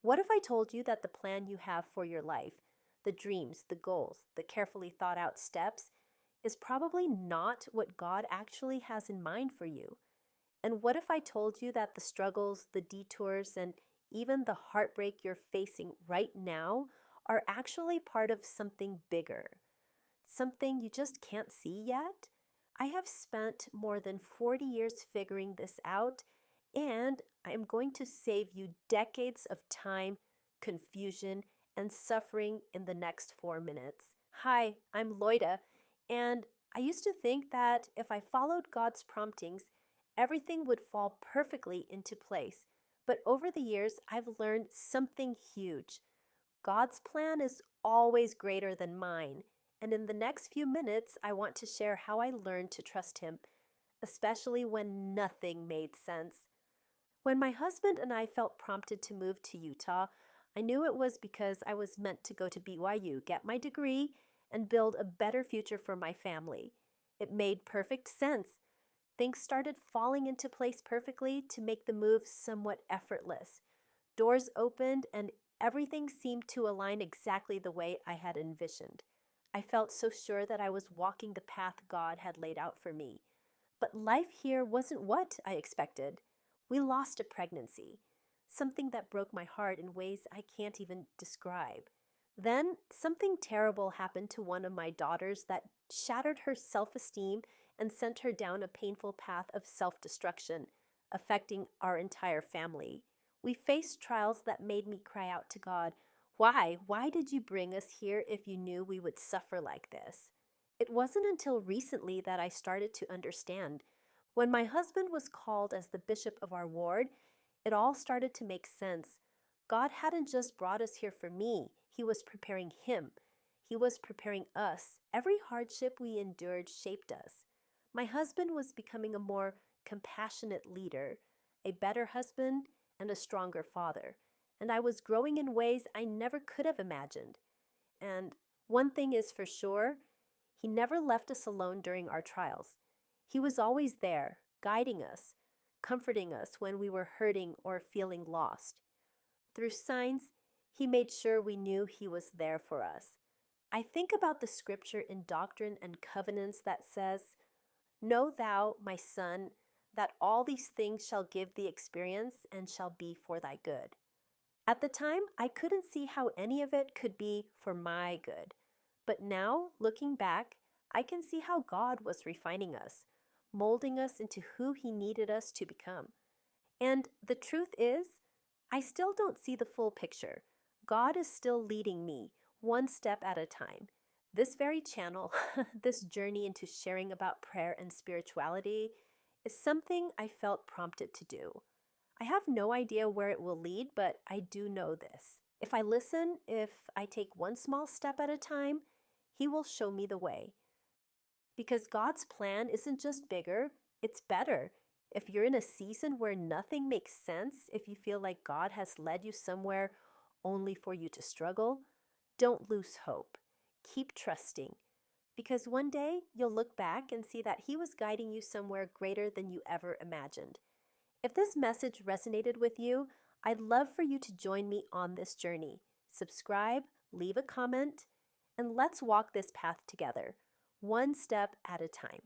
What if I told you that the plan you have for your life, the dreams, the goals, the carefully thought out steps, is probably not what God actually has in mind for you? And what if I told you that the struggles, the detours, and even the heartbreak you're facing right now are actually part of something bigger? Something you just can't see yet? I have spent more than 40 years figuring this out, and I am going to save you decades of time, confusion, and suffering in the next 4 minutes. Hi, I'm Loida, and I used to think that if I followed God's promptings, everything would fall perfectly into place. But over the years, I've learned something huge. God's plan is always greater than mine. And in the next few minutes, I want to share how I learned to trust Him, especially when nothing made sense. When my husband and I felt prompted to move to Utah, I knew it was because I was meant to go to BYU, get my degree, and build a better future for my family. It made perfect sense. Things started falling into place perfectly to make the move somewhat effortless. Doors opened and everything seemed to align exactly the way I had envisioned. I felt so sure that I was walking the path God had laid out for me. But life here wasn't what I expected. We lost a pregnancy, something that broke my heart in ways I can't even describe. Then something terrible happened to one of my daughters that shattered her self-esteem and sent her down a painful path of self-destruction, affecting our entire family. We faced trials that made me cry out to God, "Why? Why did you bring us here if you knew we would suffer like this?" It wasn't until recently that I started to understand. When my husband was called as the bishop of our ward, it all started to make sense. God hadn't just brought us here for me, He was preparing him. He was preparing us. Every hardship we endured shaped us. My husband was becoming a more compassionate leader, a better husband, and a stronger father. And I was growing in ways I never could have imagined. And one thing is for sure, He never left us alone during our trials. He was always there, guiding us, comforting us when we were hurting or feeling lost. Through signs, He made sure we knew He was there for us. I think about the scripture in Doctrine and Covenants that says, "Know thou, my son, that all these things shall give thee experience and shall be for thy good." At the time, I couldn't see how any of it could be for my good. But now, looking back, I can see how God was refining us, molding us into who He needed us to become. And the truth is, I still don't see the full picture. God is still leading me, one step at a time. This very channel, this journey into sharing about prayer and spirituality, is something I felt prompted to do. I have no idea where it will lead, but I do know this. If I listen, if I take one small step at a time, He will show me the way. Because God's plan isn't just bigger, it's better. If you're in a season where nothing makes sense, if you feel like God has led you somewhere only for you to struggle, don't lose hope. Keep trusting. Because one day you'll look back and see that He was guiding you somewhere greater than you ever imagined. If this message resonated with you, I'd love for you to join me on this journey. Subscribe, leave a comment, and let's walk this path together, one step at a time.